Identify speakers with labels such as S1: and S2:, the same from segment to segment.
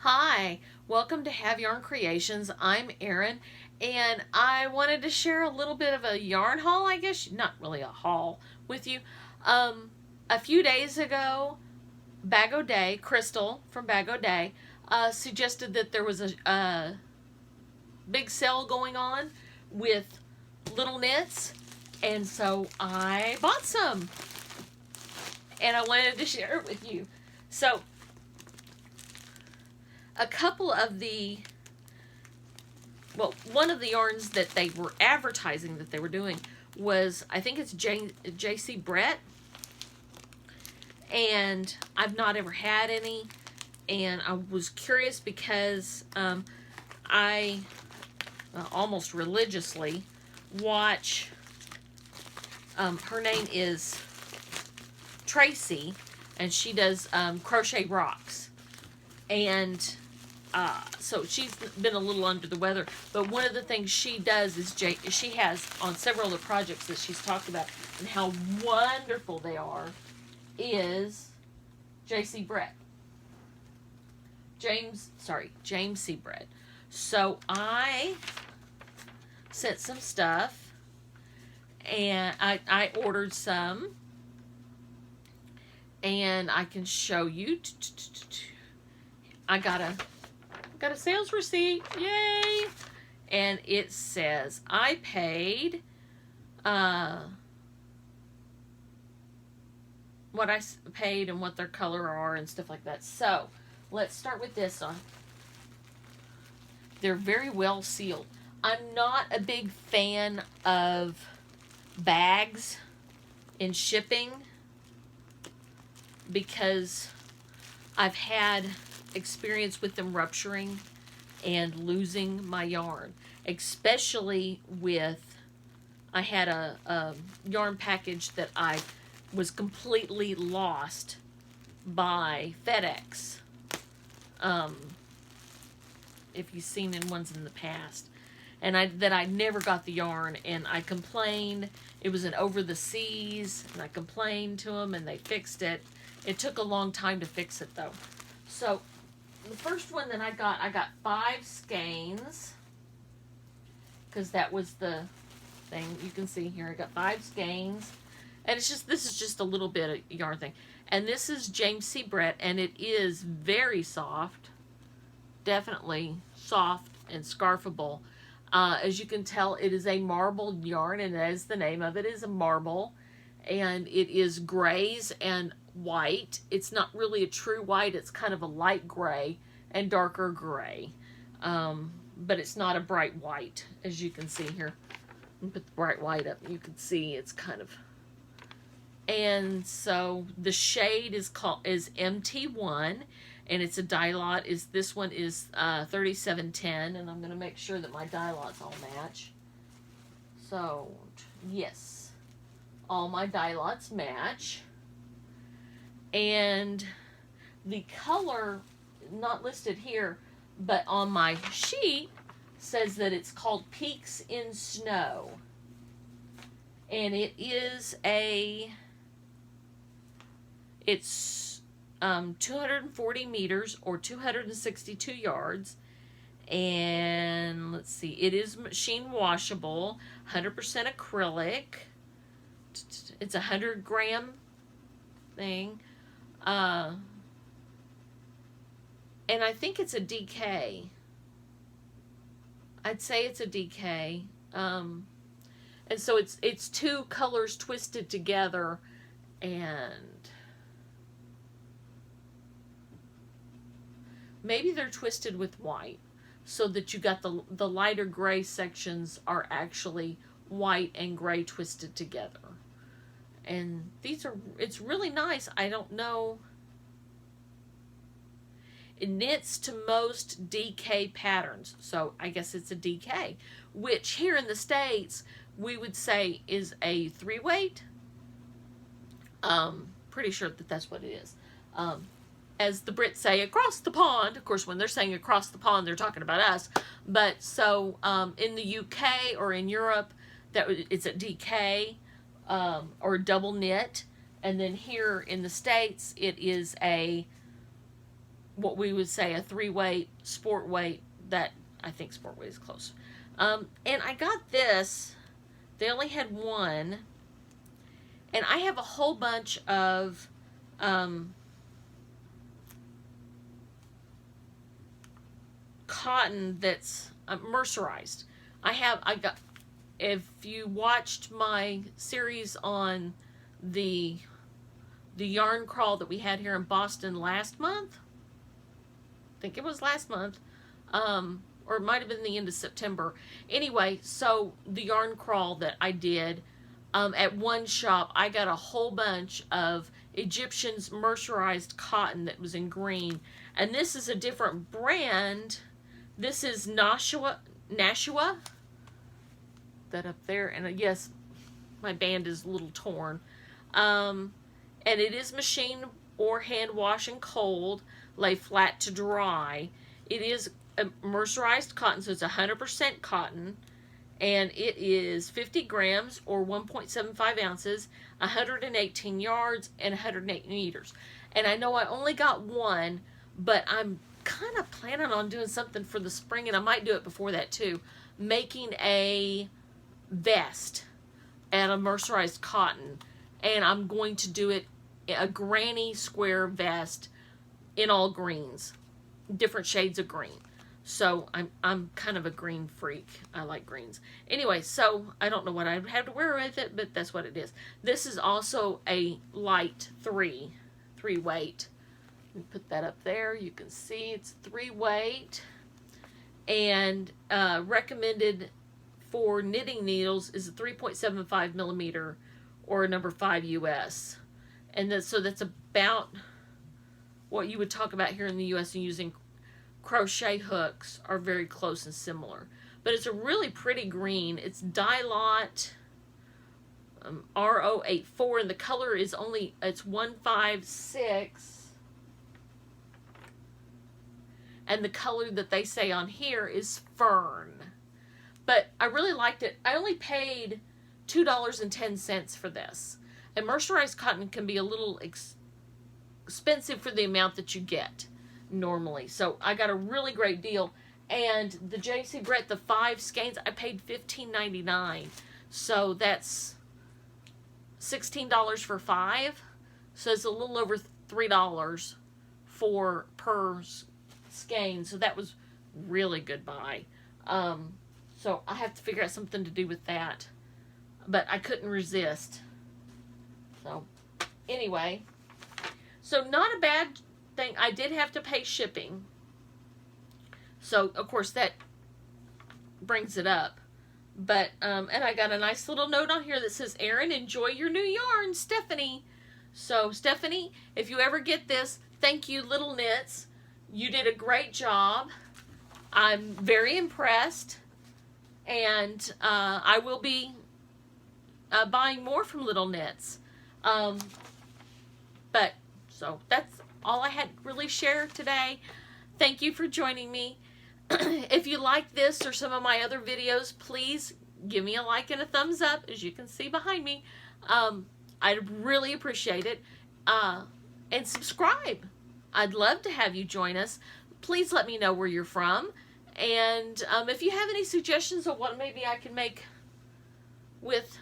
S1: Hi, welcome to Have Yarn Creations. I'm Erin, and I wanted to share a little bit of a yarn haul, I guess, not really a haul, with you. Um, a few days ago, Bag O' Day, Crystal from Bag O' Day, suggested that there was a big sale going on with little knits, and so I bought some, and I wanted to share it with you. So, a couple of the one of the yarns that they were advertising that they were doing was, I think it's JC Brett, and I've not ever had any, and I was curious because I almost religiously watch. Her name is Tracy, and she does Crochet Rocks, and so she's been a little under the weather, but one of the things she does is she has on several of the projects that she's talked about and how wonderful they are is J.C. Brett. James C. Brett. So I sent some stuff, and I ordered some, and I can show you. I got a sales receipt, yay! And it says I paid what I paid and what their color are and stuff like that. So let's start with this one. They're very well sealed. I'm not a big fan of bags in shipping because I've had experience with them rupturing and losing my yarn, especially with, I had a yarn package that I was completely lost by FedEx. If you've seen in ones in the past, and I never got the yarn, and I complained. It was an over the seas, and I complained to them, and they fixed it. It took a long time to fix it though. So the first one that I got 5 skeins, because that was the thing. You can see here I got 5 skeins, and this is just a little bit of yarn thing. And this is James C. Brett, and it is very soft, definitely soft and scarfable. As you can tell, it is a marble yarn, and as the name of it is, a marble, and it is grays and white. It's not really a true white. It's kind of a light gray and darker gray, but it's not a bright white, as you can see here. Put the bright white up, you can see it's kind of. And so the shade is MT1, and it's a dye lot. This one is 3710, and I'm going to make sure that my dye lots all match. So yes, all my dye lots match. And the color, not listed here, but on my sheet, says that it's called Peaks in Snow. And it's 240 meters or 262 yards. And let's see, it is machine washable, 100% acrylic. It's a 100-gram thing. And I think it's a DK. I'd say it's a DK. And so it's 2 colors twisted together, and maybe they're twisted with white, so that you got the lighter gray sections are actually white and gray twisted together. And it's really nice. I don't know. It knits to most DK patterns, so I guess it's a DK, which here in the States we would say is a 3-weight. Pretty sure that that's what it is. As the Brits say, across the pond. Of course, when they're saying across the pond, they're talking about us. But so in the UK or in Europe, it's a DK or double knit, and then here in the States, it is a what we would say a 3-weight, sport weight. That I think sport weight is close. And I got this. They only had one. And I have a whole bunch of cotton that's mercerized. If you watched my series on the yarn crawl that we had here in Boston last month, I think it was last month, or it might have been the end of September. Anyway, so the yarn crawl that I did, at one shop, I got a whole bunch of Egyptian's mercerized cotton that was in green. And this is a different brand. This is Nashua. That up there. And yes, my band is a little torn. And it is machine or hand wash and cold. Lay flat to dry. It is a mercerized cotton, so it's 100% cotton. And it is 50 grams or 1.75 ounces, 118 yards, and 108 meters. And I know I only got one, but I'm kind of planning on doing something for the spring, and I might do it before that too. Making a vest out of mercerized cotton. And I'm going to do it a granny square vest in all greens, different shades of green. So I'm kind of a green freak. I like greens. Anyway, so I don't know what I'd have to wear with it, but that's what it is. This is also a light 3 weight. Let me put that up there. You can see it's 3 weight. And recommended for knitting needles is a 3.75 millimeter or a number 5 US. And so that's about what you would talk about here in the US, and using crochet hooks are very close and similar. But it's a really pretty green. It's Dye Lot R084, and the color is it's 156. And the color that they say on here is Fern. But I really liked it. I only paid $2.10 for this. And mercerized cotton can be a little expensive for the amount that you get normally. So I got a really great deal. And the J.C. Brett, the 5 skeins, I paid $15.99. So that's $16 for 5. So it's a little over $3 per skein. So that was really good buy. So I have to figure out something to do with that. But I couldn't resist. So anyway, so not a bad thing. I did have to pay shipping. So of course that brings it up. But and I got a nice little note on here that says, Erin, enjoy your new yarn, Stephanie. So Stephanie, if you ever get this, thank you, Little Knits. You did a great job. I'm very impressed. And I will be buying more from Little Knits. But so that's all I had really share today. Thank you for joining me. If you like this or some of my other videos, please give me a like and a thumbs up, as you can see behind me. I'd really appreciate it. And subscribe. I'd love to have you join us. Please let me know where you're from. And if you have any suggestions of what maybe I can make with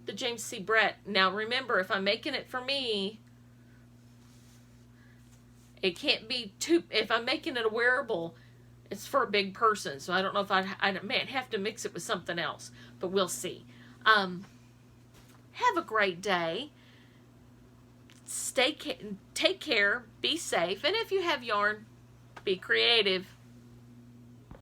S1: the James C. Brett. Now remember, if I'm making it for me, it can't be too, if I'm making it a wearable, it's for a big person. So I don't know if I might have to mix it with something else, but we'll see. Have a great day. Take care, be safe, and if you have yarn, be creative.